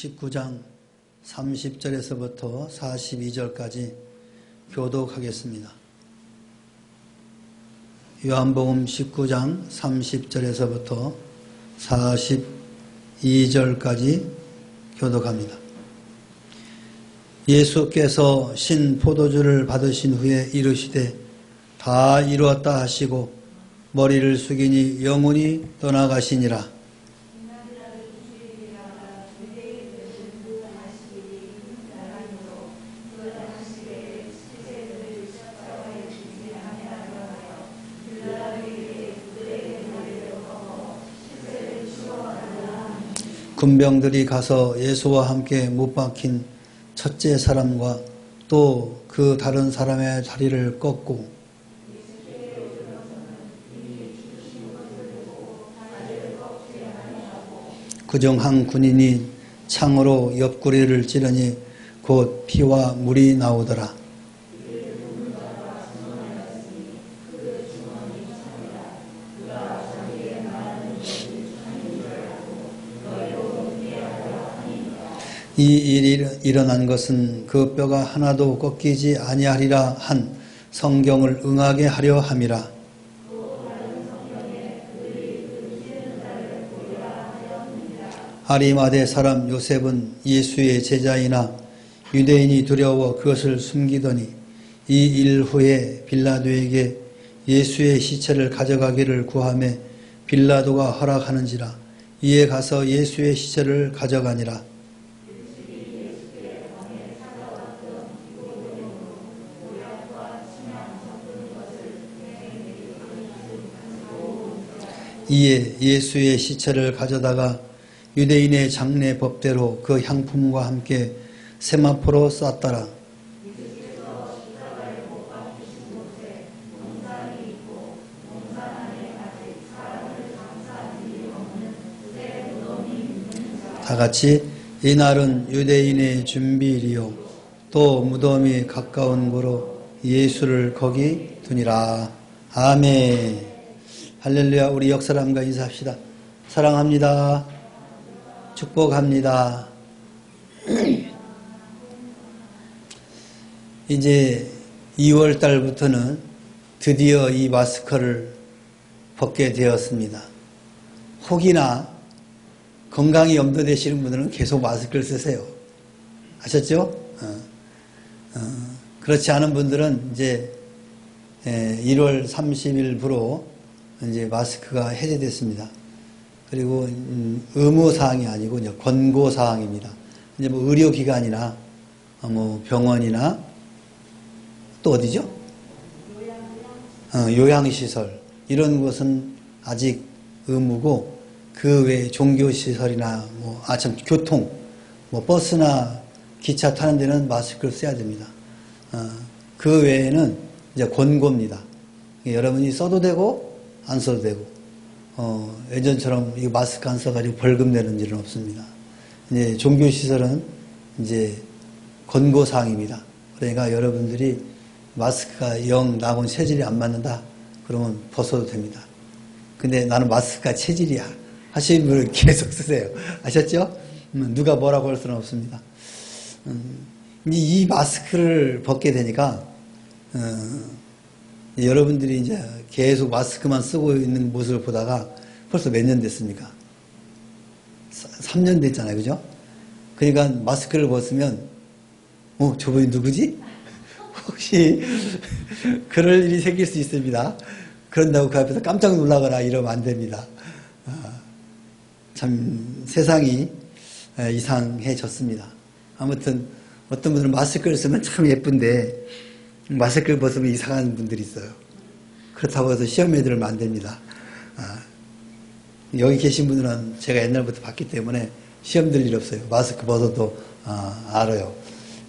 19장 30절에서부터 42절까지 교독하겠습니다. 요한복음 19장 30절에서부터 42절까지 교독합니다. 예수께서 신 포도주를 받으신 후에 이르시되 다 이루었다 하시고 머리를 숙이니 영혼이 떠나가시니라. 군병들이 가서 예수와 함께 못 박힌 첫째 사람과 또 그 다른 사람의 다리를 꺾고 그중 한 군인이 창으로 옆구리를 찌르니 곧 피와 물이 나오더라. 이 일이 일어난 것은 그 뼈가 하나도 꺾이지 아니하리라 한 성경을 응하게 하려 함이라. 아리마대 사람 요셉은 예수의 제자이나 유대인이 두려워 그것을 숨기더니 이 일 후에 빌라도에게 예수의 시체를 가져가기를 구하매 빌라도가 허락하는지라. 이에 가서 예수의 시체를 가져가니라. 이에 예수의 시체를 가져다가 유대인의 장례 법대로 그 향품과 함께 세마포로 쌌더라. 다같이 이날은 유대인의 준비일이요 또 무덤이 가까운 고로 예수를 거기 두니라. 아멘. 할렐루야. 우리 역사람과 인사합시다. 사랑합니다. 축복합니다. 이제 2월 달부터는 드디어 이 마스크를 벗게 되었습니다. 혹이나 건강이 염려되시는 분들은 계속 마스크를 쓰세요. 아셨죠? 그렇지 않은 분들은 이제 1월 30일부로 이제 마스크가 해제됐습니다. 그리고 의무사항이 아니고 이제 권고사항입니다. 이제 뭐 의료기관이나 뭐 병원이나 또 어디죠? 요양시설 이런 것은 아직 의무고 그 외에 종교시설이나 뭐 교통 뭐 버스나 기차 타는 데는 마스크를 써야 됩니다. 그 외에는 이제 권고입니다. 여러분이 써도 되고 안 써도 되고, 예전처럼 이 마스크 안 써가지고 벌금 내는 일은 없습니다. 이제 종교시설은 이제 권고사항입니다. 그러니까 여러분들이 마스크가 영 나하고는 체질이 안 맞는다? 그러면 벗어도 됩니다. 근데 나는 마스크가 체질이야. 하시는 분은 계속 쓰세요. 아셨죠? 누가 뭐라고 할 수는 없습니다. 이 마스크를 벗게 되니까, 여러분들이 이제 계속 마스크만 쓰고 있는 모습을 보다가 벌써 몇 년 됐습니까? 3년 됐잖아요. 그죠? 그러니까 마스크를 벗으면, 저분이 누구지? 혹시 그럴 일이 생길 수 있습니다. 그런다고 그 앞에서 깜짝 놀라거나 이러면 안 됩니다. 참 세상이 이상해졌습니다. 아무튼 어떤 분들은 마스크를 쓰면 참 예쁜데 마스크를 벗으면 이상한 분들이 있어요. 그렇다고 해서 시험에 들으면 안 됩니다. 여기 계신 분들은 제가 옛날부터 봤기 때문에 시험 들 일 없어요. 마스크 벗어도 알아요.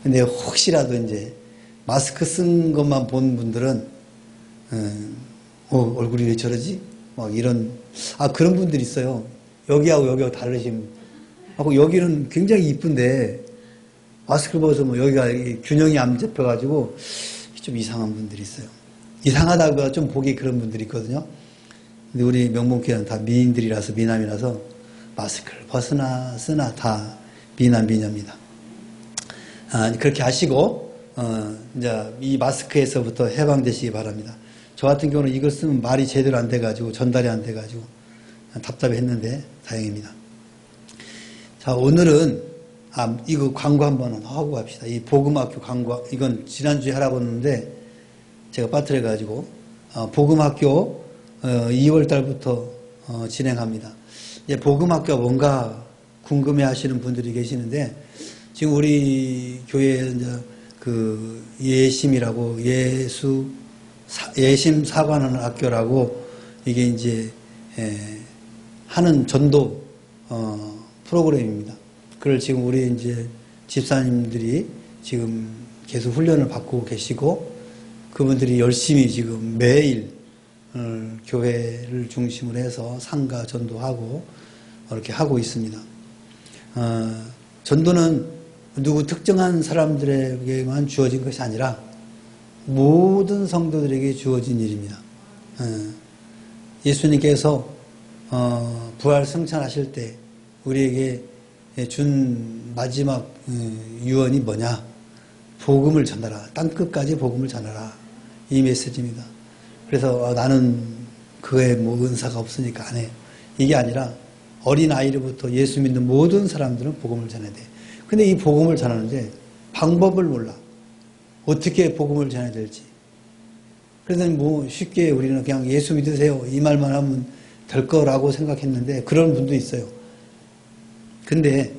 근데 혹시라도 이제 마스크 쓴 것만 본 분들은 얼굴이 왜 저러지? 막 이런 그런 분들이 있어요. 여기하고 여기하고 다르신 하고 여기는 굉장히 이쁜데 마스크를 벗으면 여기가 균형이 안 잡혀가지고 좀 이상한 분들이 있어요. 이상하다고 좀 보기 그런 분들이 있거든요. 근데 우리 명문교회는 다 미인들이라서 미남이라서 마스크를 벗으나 쓰나 다 미남 미녀입니다. 그렇게 하시고 이제 이 마스크에서부터 해방되시기 바랍니다. 저 같은 경우는 이걸 쓰면 말이 제대로 안 돼가지고 전달이 안 돼가지고 답답했는데 다행입니다. 자, 오늘은 이거 광고 한번 하고 갑시다. 이 복음학교 광고, 이건 지난주에 하라고 했는데 제가 빠뜨려가지고 복음학교 2월 달부터 진행합니다. 이제 복음학교가 뭔가 궁금해하시는 분들이 계시는데 지금 우리 교회에 이제 그 예심이라고 예심 사관하는 학교라고 이게 이제 하는 전도 프로그램입니다. 그걸 지금 우리 이제 집사님들이 지금 계속 훈련을 받고 계시고 그분들이 열심히 지금 매일 교회를 중심으로 해서 상가 전도하고 이렇게 하고 있습니다. 전도는 누구 특정한 사람들에게만 주어진 것이 아니라 모든 성도들에게 주어진 일입니다. 예수님께서 부활 승천하실 때 우리에게 준 마지막 유언이 뭐냐? 복음을 전하라. 땅끝까지 복음을 전하라. 이 메시지입니다. 그래서 나는 그에 뭐 은사가 없으니까 안 해. 이게 아니라 어린 아이로부터 예수 믿는 모든 사람들은 복음을 전해야 돼. 근데 이 복음을 전하는데 방법을 몰라. 어떻게 복음을 전해야 될지. 그래서 뭐 쉽게 우리는 그냥 예수 믿으세요. 이 말만 하면 될 거라고 생각했는데 그런 분도 있어요. 근데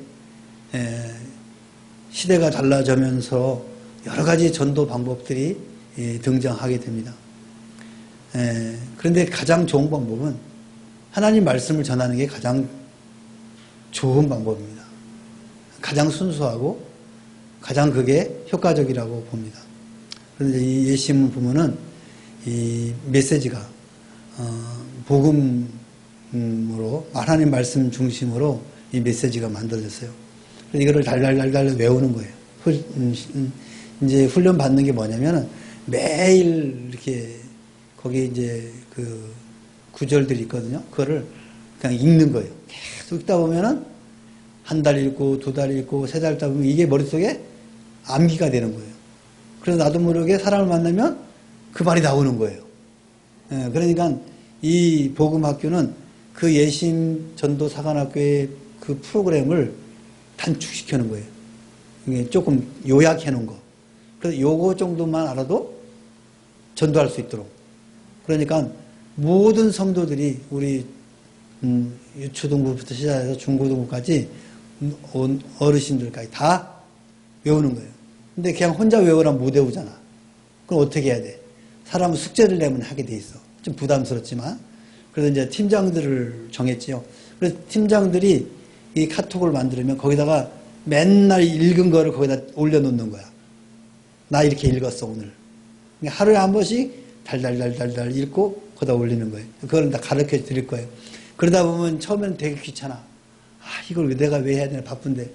시대가 달라지면서 여러 가지 전도 방법들이 등장하게 됩니다. 그런데 가장 좋은 방법은 하나님 말씀을 전하는 게 가장 좋은 방법입니다. 가장 순수하고 가장 그게 효과적이라고 봅니다. 그런데 이 예심을 보면은 이 메시지가 복음으로 하나님 말씀 중심으로 이 메시지가 만들어졌어요. 그래서 이거를 달달달달 외우는 거예요. 이제 훈련 받는 게 뭐냐면은 매일 이렇게 거기 이제 그 구절들이 있거든요. 그거를 그냥 읽는 거예요. 계속 읽다 보면은 한 달 읽고 두 달 읽고 세 달 읽다 보면 이게 머릿속에 암기가 되는 거예요. 그래서 나도 모르게 사람을 만나면 그 말이 나오는 거예요. 그러니까 이 복음학교는 그 예심 전도 사관학교의 그 프로그램을 단축시켜 놓은 거예요. 이게 조금 요약해 놓은 거. 그래서 요거 정도만 알아도 전도할 수 있도록. 그러니까 모든 성도들이 우리 유초등부부터 시작해서 중고등부까지 어르신들까지 다 외우는 거예요. 근데 그냥 혼자 외우라면 못 외우잖아. 그럼 어떻게 해야 돼? 사람은 숙제를 내면 하게 돼 있어. 좀 부담스럽지만. 그래서 이제 팀장들을 정했지요. 그래서 팀장들이 이 카톡을 만들면 거기다가 맨날 읽은 거를 거기다 올려놓는 거야. 나 이렇게 읽었어, 오늘. 그러니까 하루에 한 번씩 달달달달달 읽고 거기다 올리는 거예요. 그걸 다 가르쳐 드릴 거예요. 그러다 보면 처음에는 되게 귀찮아. 이걸 내가 왜 해야 되나, 바쁜데.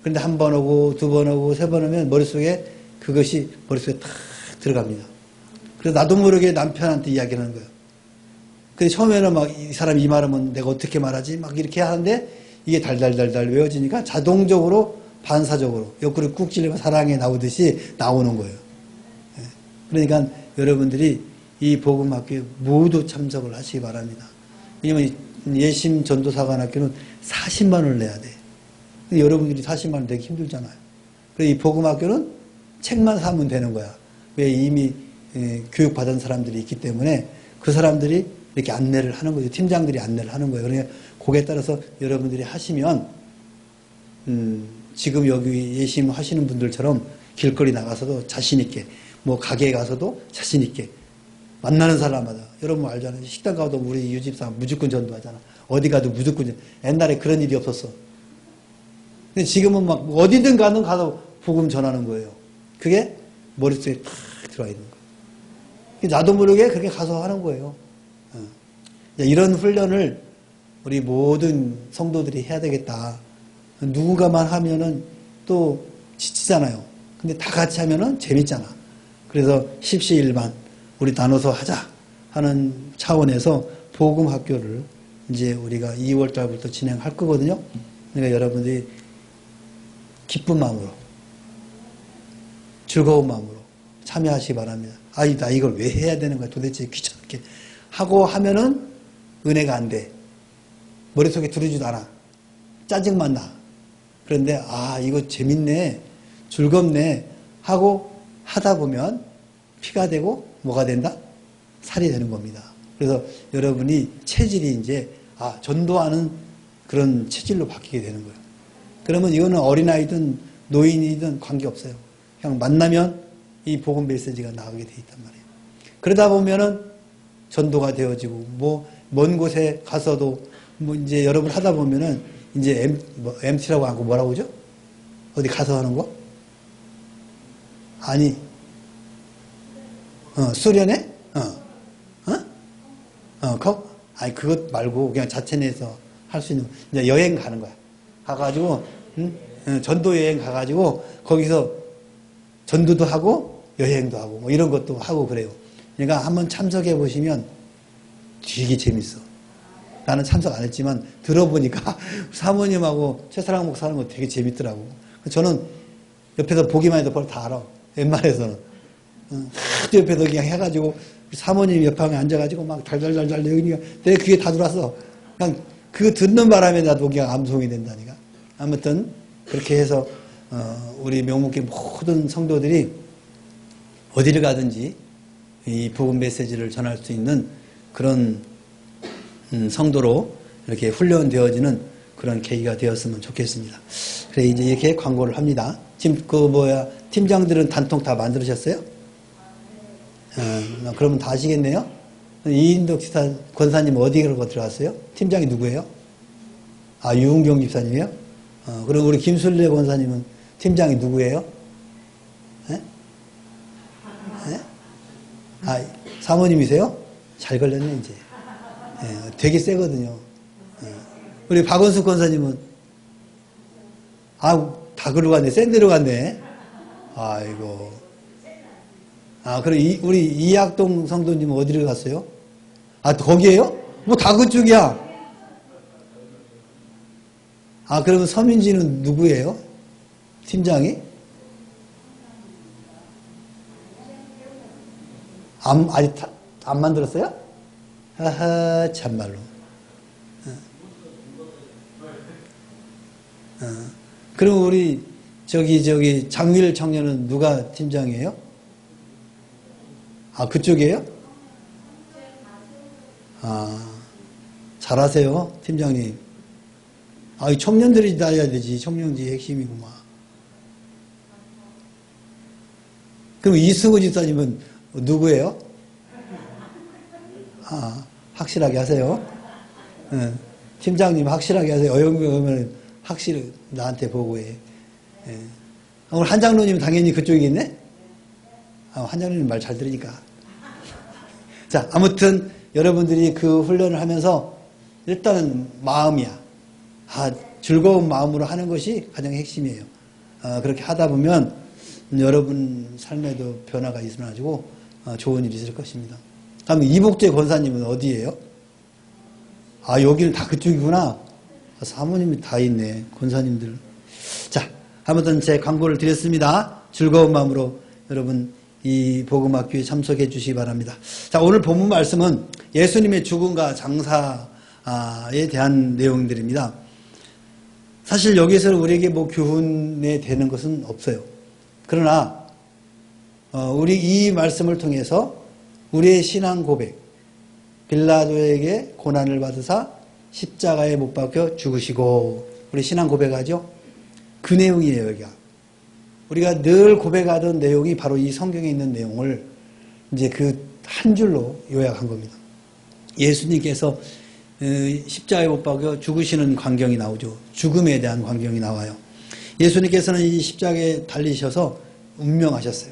그런데 한 번 오고 두 번 오고 세 번 오면 머릿속에 그것이 머릿속에 탁 들어갑니다. 그래서 나도 모르게 남편한테 이야기를 하는 거예요. 근데 처음에는 막 이 사람이 이 말하면 내가 어떻게 말하지? 막 이렇게 하는데 이게 달달달달 외워지니까 자동적으로 반사적으로 옆구리 꾹 찔리면 사랑에 나오듯이 나오는 거예요. 그러니까 여러분들이 이 복음학교에 모두 참석을 하시기 바랍니다. 왜냐면 예심 전도사관학교는 40만 원을 내야 돼. 근데 여러분들이 40만 원 내기 힘들잖아요. 그래서 이 복음학교는 책만 사면 되는 거야. 왜 이미 교육받은 사람들이 있기 때문에 그 사람들이 이렇게 안내를 하는 거죠. 팀장들이 안내를 하는 거예요. 그러니까 거기에 따라서 여러분들이 하시면 지금 여기 예심 하시는 분들처럼 길거리 나가서도 자신 있게, 뭐 가게에 가서도 자신 있게 만나는 사람마다, 여러분 알잖아요. 식당 가도 우리 유집사 무조건 전도하잖아. 어디 가도 무조건 전도. 옛날에 그런 일이 없었어. 근데 지금은 막 어디든 가서 복음 전하는 거예요. 그게 머릿속에 탁 들어와 있는 거예요. 나도 모르게 그렇게 가서 하는 거예요. 이런 훈련을 우리 모든 성도들이 해야 되겠다. 누군가만 하면은 또 지치잖아요. 근데 다 같이 하면은 재밌잖아. 그래서 십시일반 우리 나눠서 하자 하는 차원에서 복음 학교를 이제 우리가 2월 달부터 진행할 거거든요. 그러니까 여러분들이 기쁜 마음으로, 즐거운 마음으로 참여하시기 바랍니다. 아니, 나 이걸 왜 해야 되는 거야? 도대체 귀찮게 하고 하면은 은혜가 안 돼. 머릿속에 들어오지도 않아. 짜증만 나. 그런데 이거 재밌네, 즐겁네 하고 하다 보면 피가 되고 뭐가 된다? 살이 되는 겁니다. 그래서 여러분이 체질이 이제 전도하는 그런 체질로 바뀌게 되는 거예요. 그러면 이거는 어린아이든 노인이든 관계없어요. 그냥 만나면 이 복음 메시지가 나가게 돼 있단 말이에요. 그러다 보면은 전도가 되어지고, 뭐 먼 곳에 가서도 뭐 이제 여러분 하다 보면은 이제 MT라고 하고 뭐라고 그러죠? 어디 가서 하는 거? 아니, 수련회? 아니, 그것 말고 그냥 자체 내에서 할 수 있는, 이제 여행 가는 거야. 가가지고, 전도 여행 가가지고, 거기서 전도도 하고, 여행도 하고, 뭐 이런 것도 하고 그래요. 그러니까 한번 참석해 보시면 되게 재밌어. 나는 참석 안 했지만 들어보니까 사모님하고 최사랑 목사 하는 거 되게 재밌더라고. 저는 옆에서 보기만 해도 벌써 다 알아. 웬만해서는. 하도 옆에서 그냥 해가지고 사모님 옆에 앉아가지고 막 달달달달 여기니까 내 귀에 다 들어왔어. 그냥 그거 듣는 바람에 나도 그냥 암송이 된다니까. 아무튼 그렇게 해서 우리 명목교 모든 성도들이 어디를 가든지 이 복음 메시지를 전할 수 있는 그런 성도로 이렇게 훈련되어지는 그런 계기가 되었으면 좋겠습니다. 그래 이제 이렇게 광고를 합니다. 지금 팀장들은 단통 다 만들으셨어요? 그러면 다 아시겠네요? 이인덕 지사 권사님 어디로 들어갔어요? 팀장이 누구예요? 유은경 집사님이요? 그럼 우리 김순례 권사님은 팀장이 누구예요? 네? 네? 사모님이세요? 잘 걸렸네 이제. 되게 세거든요. 우리 박원숙 권사님은 다 그러고 갔네. 센 데로 갔네. 아이고. 그럼 우리 이학동 성도님은 어디로 갔어요? 거기에요? 뭐 다 그쪽이야. 그러면 서민지는 누구예요? 팀장이? 아직 안 만들었어요? 참말로. 그럼 우리 저기 장밀 청년은 누가 팀장이에요? 그쪽이에요? 잘하세요, 팀장님. 이 청년들이 다녀야 되지. 청년지 핵심이구만. 그럼 이승우 집사님은 누구예요? 확실하게 하세요. 팀장님 확실하게 하세요. 어영면 확실히 나한테 보고해. 오늘 한장로님 당연히 그쪽이겠네? 한장로님 말 잘 들으니까. 자, 아무튼 여러분들이 그 훈련을 하면서 일단은 마음이야. 즐거운 마음으로 하는 것이 가장 핵심이에요. 그렇게 하다 보면 여러분 삶에도 변화가 있어가지고 좋은 일이 있을 것입니다. 다음 이복재 권사님은 어디예요? 여기는 다 그쪽이구나. 사모님이 다 있네, 권사님들. 자, 아무튼 제 광고를 드렸습니다. 즐거운 마음으로 여러분 이 복음학교에 참석해 주시기 바랍니다. 자, 오늘 본문 말씀은 예수님의 죽음과 장사에 대한 내용들입니다. 사실 여기서 우리에게 뭐 교훈에 되는 것은 없어요. 그러나 우리 이 말씀을 통해서 우리의 신앙 고백, 빌라도에게 고난을 받으사 십자가에 못 박혀 죽으시고, 우리 신앙 고백하죠? 그 내용이에요, 여기가. 우리가 늘 고백하던 내용이 바로 이 성경에 있는 내용을 이제 그 한 줄로 요약한 겁니다. 예수님께서 십자가에 못 박혀 죽으시는 광경이 나오죠. 죽음에 대한 광경이 나와요. 예수님께서는 이 십자가에 달리셔서 운명하셨어요.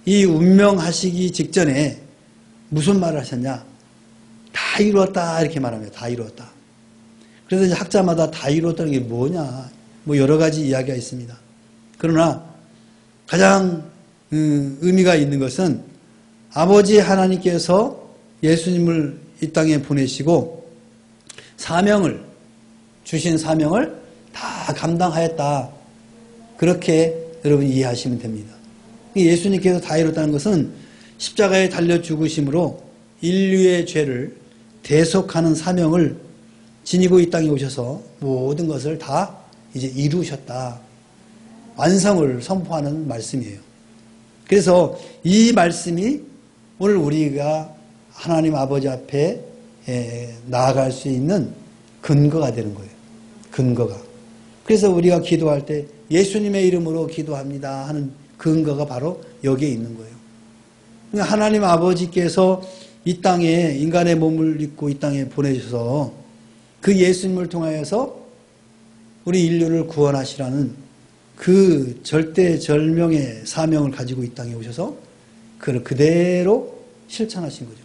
이 운명하시기 직전에 무슨 말을 하셨냐? 다 이루었다 이렇게 말합니다. 다 이루었다. 그래서 이제 학자마다 다 이루었다는 게 뭐냐, 뭐 여러 가지 이야기가 있습니다. 그러나 가장 의미가 있는 것은 아버지 하나님께서 예수님을 이 땅에 보내시고 주신 사명을 다 감당하였다. 그렇게 여러분 이해하시면 됩니다. 예수님께서 다 이뤘다는 것은 십자가에 달려 죽으심으로 인류의 죄를 대속하는 사명을 지니고 이 땅에 오셔서 모든 것을 다 이제 이루셨다. 완성을 선포하는 말씀이에요. 그래서 이 말씀이 오늘 우리가 하나님 아버지 앞에 나아갈 수 있는 근거가 되는 거예요. 근거가. 그래서 우리가 기도할 때 예수님의 이름으로 기도합니다 하는 근거가 바로 여기에 있는 거예요. 그러니까 하나님 아버지께서 이 땅에 인간의 몸을 입고 이 땅에 보내셔서 그 예수님을 통하여서 우리 인류를 구원하시라는 그 절대절명의 사명을 가지고 이 땅에 오셔서 그걸 그대로 실천하신 거죠.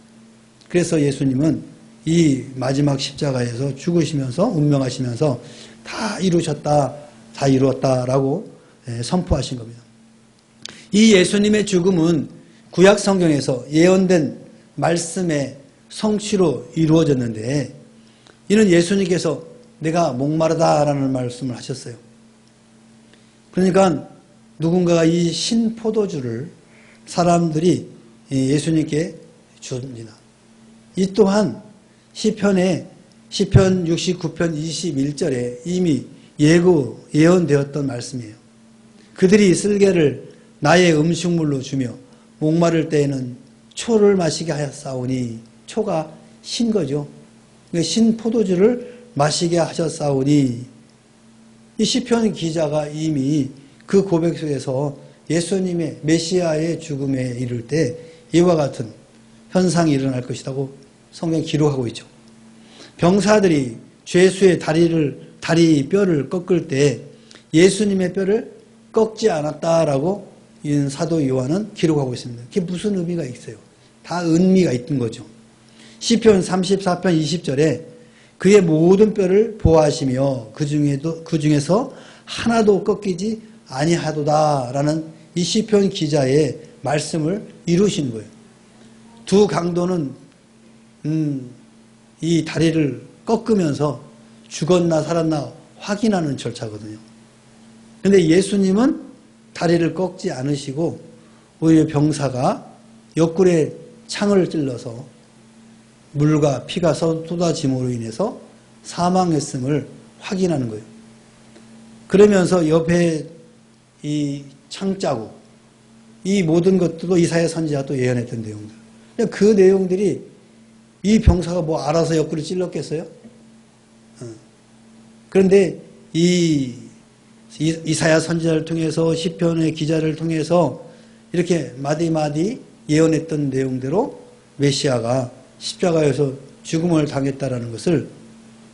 그래서 예수님은 이 마지막 십자가에서 죽으시면서 운명하시면서 다 이루셨다, 다 이루었다라고 선포하신 겁니다. 이 예수님의 죽음은 구약 성경에서 예언된 말씀의 성취로 이루어졌는데 이는 예수님께서 내가 목마르다라는 말씀을 하셨어요. 그러니까 누군가가 이 신포도주를 사람들이 예수님께 줍니다. 이 또한 시편 69편 21절에 이미 예언되었던 말씀이에요. 그들이 쓸개를 나의 음식물로 주며 목마를 때에는 초를 마시게 하였사오니 초가 신 거죠. 신 포도주를 마시게 하셨사오니 이 시편 기자가 이미 그 고백 속에서 예수님의 메시아의 죽음에 이를 때 이와 같은 현상이 일어날 것이라고 성경에 기록하고 있죠. 병사들이 죄수의 다리 뼈를 꺾을 때 예수님의 뼈를 꺾지 않았다라고 사도 요한은 기록하고 있습니다. 그게 무슨 의미가 있어요? 다 의미가 있던 거죠. 시편 34편 20절에 그의 모든 뼈를 보호하시며 그 중에서 하나도 꺾이지 아니하도다라는 이 시편 기자의 말씀을 이루신 거예요. 두 강도는 이 다리를 꺾으면서 죽었나 살았나 확인하는 절차거든요. 그런데 예수님은 다리를 꺾지 않으시고 오히려 병사가 옆구리에 창을 찔러서 물과 피가 쏟아짐으로 인해서 사망했음을 확인하는 거예요. 그러면서 옆에 이 창자국, 이 모든 것들도 이사야 선지자가 또 예언했던 내용들. 그 내용들이 이 병사가 뭐 알아서 옆구리 찔렀겠어요? 그런데 이사야 선지자를 통해서 시편의 기자를 통해서 이렇게 마디마디 예언했던 내용대로 메시아가 십자가에서 죽음을 당했다라는 것을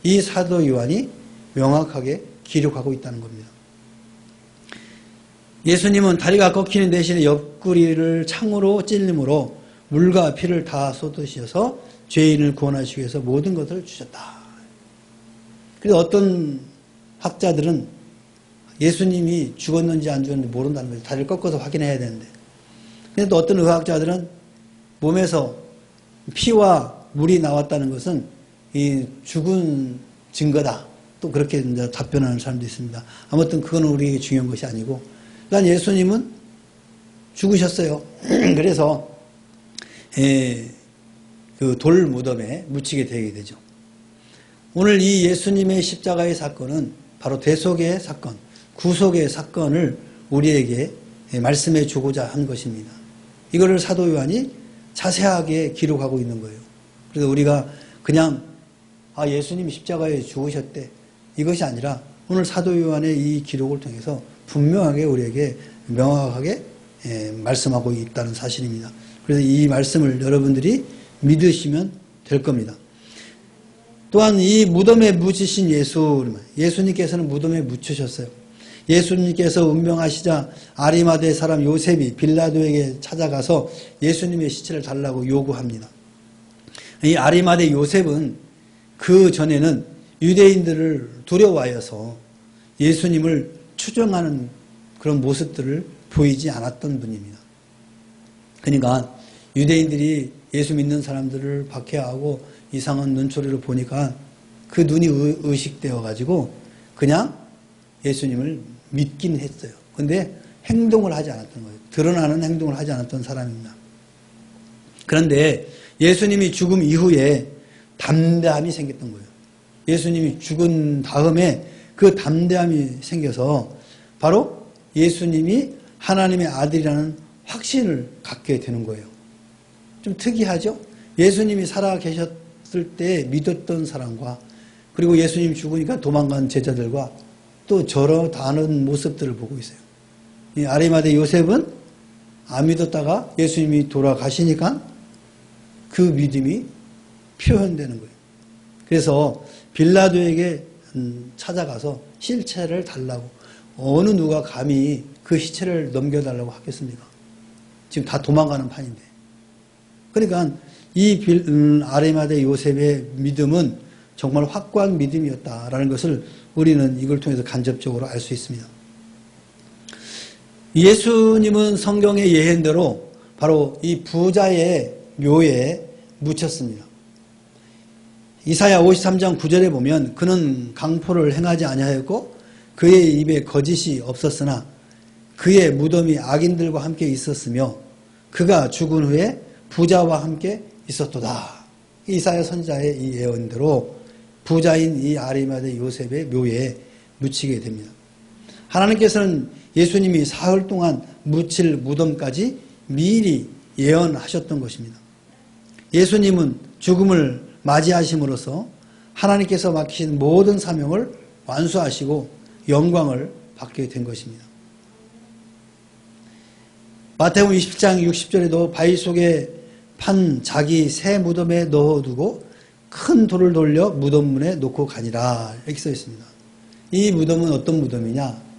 이 사도 요한이 명확하게 기록하고 있다는 겁니다. 예수님은 다리가 꺾이는 대신에 옆구리를 창으로 찔림으로 물과 피를 다 쏟으셔서 죄인을 구원하시기 위해서 모든 것을 주셨다. 그래서 어떤 학자들은 예수님이 죽었는지 안 죽었는지 모른다는 거죠. 다리를 꺾어서 확인해야 되는데. 근데 또 어떤 의학자들은 몸에서 피와 물이 나왔다는 것은 이 죽은 증거다. 또 그렇게 이제 답변하는 사람도 있습니다. 아무튼 그건 우리에게 중요한 것이 아니고. 그러니까 예수님은 죽으셨어요. 그래서 그 돌 무덤에 묻히게 되게 되죠. 오늘 이 예수님의 십자가의 사건은 바로 대속의 사건, 구속의 사건을 우리에게 말씀해 주고자 한 것입니다. 이거를 사도 요한이 자세하게 기록하고 있는 거예요. 그래서 우리가 그냥 예수님이 십자가에 죽으셨대 이것이 아니라 오늘 사도 요한의 이 기록을 통해서 분명하게 우리에게 명확하게 말씀하고 있다는 사실입니다. 그래서 이 말씀을 여러분들이 믿으시면 될 겁니다. 또한 이 무덤에 묻히신 예수님께서는 무덤에 묻히셨어요. 예수님께서 운명하시자 아리마대 사람 요셉이 빌라도에게 찾아가서 예수님의 시체를 달라고 요구합니다. 이 아리마대 요셉은 그 전에는 유대인들을 두려워하여서 예수님을 추정하는 그런 모습들을 보이지 않았던 분입니다. 그러니까 유대인들이 예수 믿는 사람들을 박해하고 이상한 눈초리를 보니까 그 눈이 의식되어 가지고 그냥 예수님을 믿긴 했어요. 근데 행동을 하지 않았던 거예요. 드러나는 행동을 하지 않았던 사람입니다. 그런데 예수님이 죽음 이후에 담대함이 생겼던 거예요. 예수님이 죽은 다음에 그 담대함이 생겨서 바로 예수님이 하나님의 아들이라는 확신을 갖게 되는 거예요. 좀 특이하죠? 예수님이 살아 계셨을 때 믿었던 사람과 그리고 예수님 죽으니까 도망간 제자들과 또 저런 다른 모습들을 보고 있어요. 이 아리마대 요셉은 안 믿었다가 예수님이 돌아가시니까 그 믿음이 표현되는 거예요. 그래서 빌라도에게 찾아가서 실체를 달라고 어느 누가 감히 그 시체를 넘겨달라고 하겠습니까? 지금 다 도망가는 판인데. 그러니까 이 아리마대 요셉의 믿음은 정말 확고한 믿음이었다라는 것을 우리는 이걸 통해서 간접적으로 알 수 있습니다. 예수님은 성경의 예언대로 바로 이 부자의 묘에 묻혔습니다. 이사야 53장 9절에 보면 그는 강포를 행하지 아니하였고 그의 입에 거짓이 없었으나 그의 무덤이 악인들과 함께 있었으며 그가 죽은 후에 부자와 함께 있었도다. 이사야 선지자의 이 예언대로 부자인 이 아리마대 요셉의 묘에 묻히게 됩니다. 하나님께서는 예수님이 사흘 동안 묻힐 무덤까지 미리 예언하셨던 것입니다. 예수님은 죽음을 맞이하심으로써 하나님께서 맡기신 모든 사명을 완수하시고 영광을 받게 된 것입니다. 마태복음 27장 60절에도 바위 속에 판 자기 새 무덤에 넣어두고 큰 돌을 돌려 무덤 문에 놓고 가니라 이렇게 써 있습니다. 이 무덤은 어떤 무덤이냐?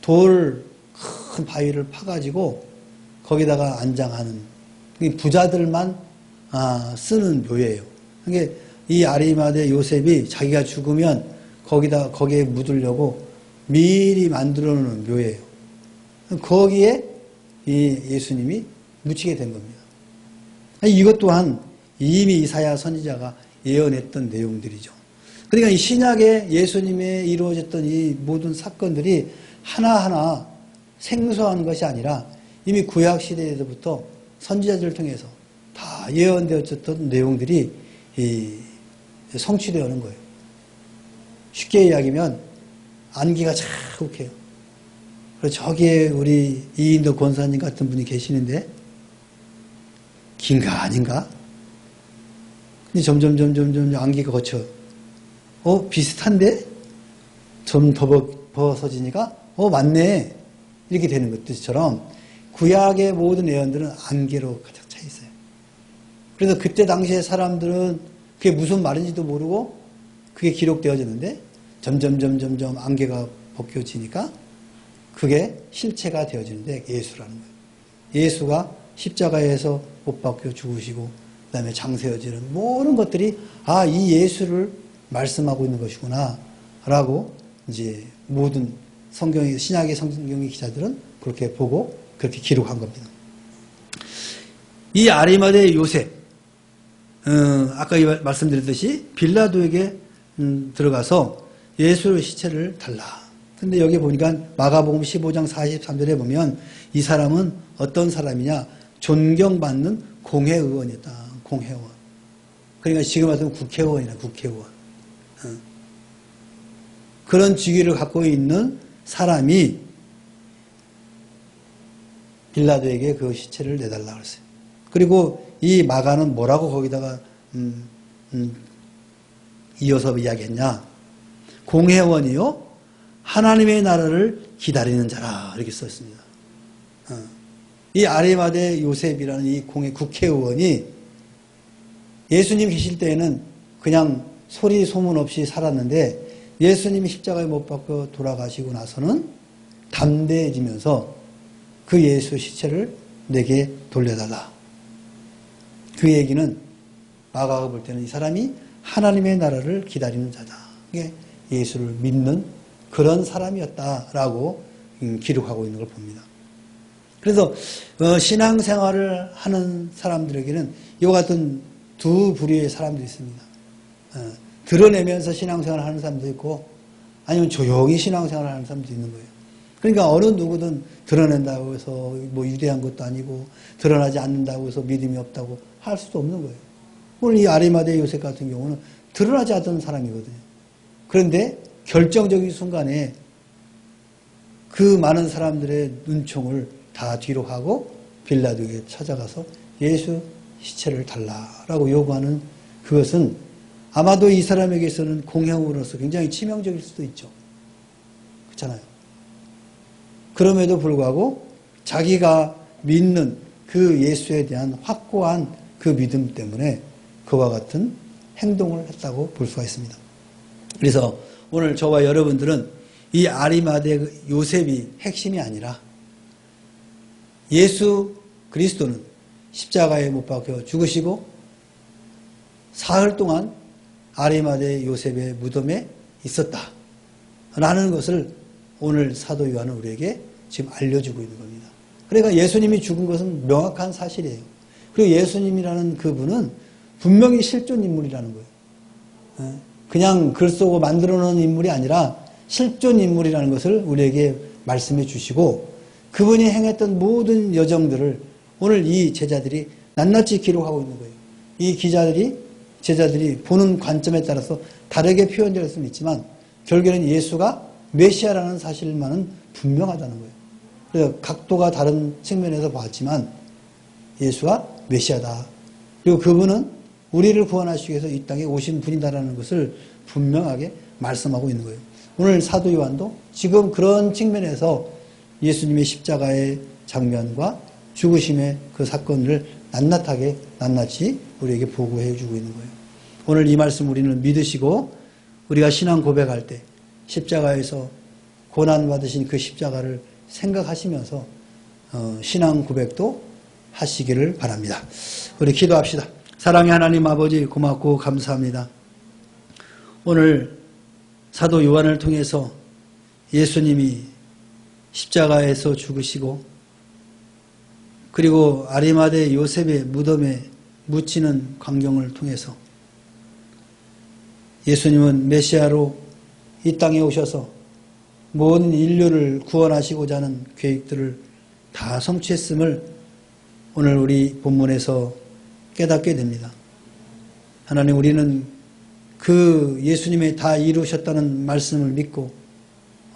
돌 큰 바위를 파가지고 거기다가 안장하는 부자들만 쓰는 묘예요. 그러니까 이 아리마대 요셉이 자기가 죽으면 거기에 묻으려고 미리 만들어 놓은 묘예요. 거기에 이 예수님이 묻히게 된 겁니다. 이것 또한 이미 이사야 선지자가 예언했던 내용들이죠. 그러니까 이 신약에 예수님의 이루어졌던 이 모든 사건들이 하나하나 생소한 것이 아니라 이미 구약 시대에서부터 선지자들을 통해서 다 예언되어졌던 내용들이 성취되어 오는 거예요. 쉽게 이야기하면 안기가 자욱해요. 그래서 저기에 우리 이인도 권사님 같은 분이 계시는데 긴가 아닌가? 근데 점점 안기가 거쳐. 비슷한데? 좀 더 벗어지니까 맞네. 이렇게 되는 것처럼 구약의 모든 예언들은 안개로 가득 차 있어요. 그래서 그때 당시에 사람들은 그게 무슨 말인지도 모르고 그게 기록되어졌는데 점점 안개가 벗겨지니까 그게 실체가 되어지는데 예수라는 거예요. 예수가 십자가에서 못 박혀 죽으시고 그다음에 장세여지는 모든 것들이 이 예수를 말씀하고 있는 것이구나 라고 이제 모든 신약의 성경의 기자들은 그렇게 보고 그렇게 기록한 겁니다. 이 아리마대 요셉 아까 말씀드렸듯이 빌라도에게 들어가서 예수의 시체를 달라. 근데 여기 보니까 마가복음 15장 43절에 보면 이 사람은 어떤 사람이냐? 존경받는 공회의원이었다. 공회의원. 그러니까 지금 말하면 국회의원이나 국회의원. 그런 직위를 갖고 있는 사람이 빌라도에게 그 시체를 내달라고 했어요. 그리고 이 마가는 뭐라고 거기다가 이어서 이야기했냐? 공회원이요 하나님의 나라를 기다리는 자라 이렇게 썼습니다. 이 아리마대 요셉이라는 이 국회의원이 예수님 계실 때에는 그냥 소리 소문 없이 살았는데 예수님이 십자가에 못 박혀 돌아가시고 나서는 담대해지면서 그 예수 시체를 내게 돌려달라. 그 얘기는 마가가 볼 때는 이 사람이 하나님의 나라를 기다리는 자다. 이게 예수를 믿는 그런 사람이었다라고 기록하고 있는 걸 봅니다. 그래서 신앙생활을 하는 사람들에게는 이와 같은 두 부류의 사람들이 있습니다. 드러내면서 신앙생활을 하는 사람도 있고 아니면 조용히 신앙생활을 하는 사람도 있는 거예요. 그러니까 어느 누구든 드러낸다고 해서 뭐 유대한 것도 아니고 드러나지 않는다고 해서 믿음이 없다고 할 수도 없는 거예요. 오늘 이 아리마대 요셉 같은 경우는 드러나지 않던 사람이거든요. 그런데 결정적인 순간에 그 많은 사람들의 눈총을 다 뒤로 하고 빌라도에게 찾아가서 예수 시체를 달라라고 요구하는 그것은 아마도 이 사람에게서는 공형으로서 굉장히 치명적일 수도 있죠. 그렇잖아요. 그럼에도 불구하고 자기가 믿는 그 예수에 대한 확고한 그 믿음 때문에 그와 같은 행동을 했다고 볼 수가 있습니다. 그래서 오늘 저와 여러분들은 이 아리마대 요셉이 핵심이 아니라 예수 그리스도는 십자가에 못 박혀 죽으시고 사흘 동안 아리마대 요셉의 무덤에 있었다라는 것을 오늘 사도 요한은 우리에게 지금 알려주고 있는 겁니다. 그러니까 예수님이 죽은 것은 명확한 사실이에요. 그리고 예수님이라는 그분은 분명히 실존 인물이라는 거예요. 그냥 글 쓰고 만들어 놓은 인물이 아니라 실존 인물이라는 것을 우리에게 말씀해 주시고 그분이 행했던 모든 여정들을 오늘 이 제자들이 낱낱이 기록하고 있는 거예요. 이 제자들이 보는 관점에 따라서 다르게 표현될 수는 있지만 결국에는 예수가 메시아라는 사실만은 분명하다는 거예요. 그래서 각도가 다른 측면에서 봤지만 예수가 메시아다. 그리고 그분은 우리를 구원하시기 위해서 이 땅에 오신 분이다라는 것을 분명하게 말씀하고 있는 거예요. 오늘 사도 요한도 지금 그런 측면에서 예수님의 십자가의 장면과 죽으심의 그 사건을 낱낱이 우리에게 보고해 주고 있는 거예요. 오늘 이 말씀 우리는 믿으시고 우리가 신앙 고백할 때 십자가에서 고난받으신 그 십자가를 생각하시면서 신앙 고백도 하시기를 바랍니다. 우리 기도합시다. 사랑의 하나님 아버지 고맙고 감사합니다. 오늘 사도 요한을 통해서 예수님이 십자가에서 죽으시고 그리고 아리마대 요셉의 무덤에 묻히는 광경을 통해서 예수님은 메시아로 이 땅에 오셔서 모든 인류를 구원하시고자 하는 계획들을 다 성취했음을 오늘 우리 본문에서 깨닫게 됩니다. 하나님, 우리는 그 예수님이 다 이루셨다는 말씀을 믿고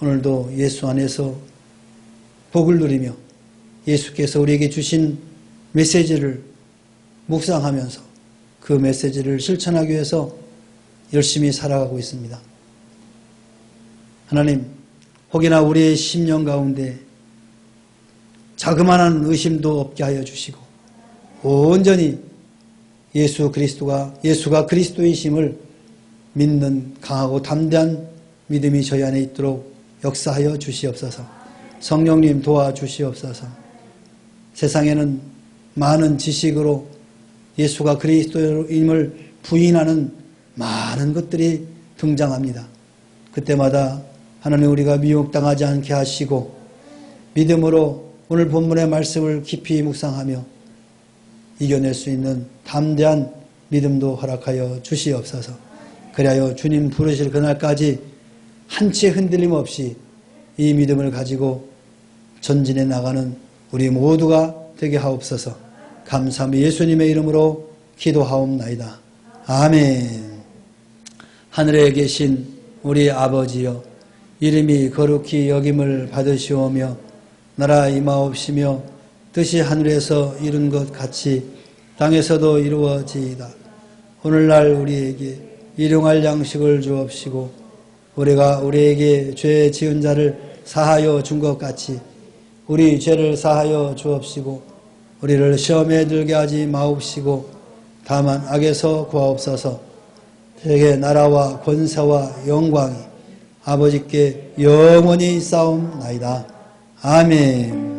오늘도 예수 안에서 복을 누리며 예수께서 우리에게 주신 메시지를 묵상하면서 그 메시지를 실천하기 위해서 열심히 살아가고 있습니다. 하나님, 혹여나 우리의 심령 가운데 자그마한 의심도 없게 하여 주시고 온전히 예수가 그리스도이심을 믿는 강하고 담대한 믿음이 저희 안에 있도록 역사하여 주시옵소서. 성령님 도와주시옵소서. 세상에는 많은 지식으로 예수가 그리스도임을 부인하는 많은 것들이 등장합니다. 그때마다 하나님, 우리가 미혹당하지 않게 하시고 믿음으로 오늘 본문의 말씀을 깊이 묵상하며 이겨낼 수 있는 담대한 믿음도 허락하여 주시옵소서. 그리하여 주님 부르실 그날까지 한치의 흔들림 없이 이 믿음을 가지고 전진해 나가는 우리 모두가 되게 하옵소서. 감사하며 예수님의 이름으로 기도하옵나이다. 아멘. 하늘에 계신 우리 아버지여, 이름이 거룩히 여김을 받으시오며 나라 임하옵시며 뜻이 하늘에서 이룬 것 같이 땅에서도 이루어지이다. 오늘날 우리에게 일용할 양식을 주옵시고 우리가 우리에게 죄 지은 자를 사하여 준 것 같이 우리 죄를 사하여 주옵시고 우리를 시험에 들게 하지 마옵시고 다만 악에서 구하옵소서. 대개 나라와 권세와 영광이 아버지께 영원히 싸움나이다. 아멘.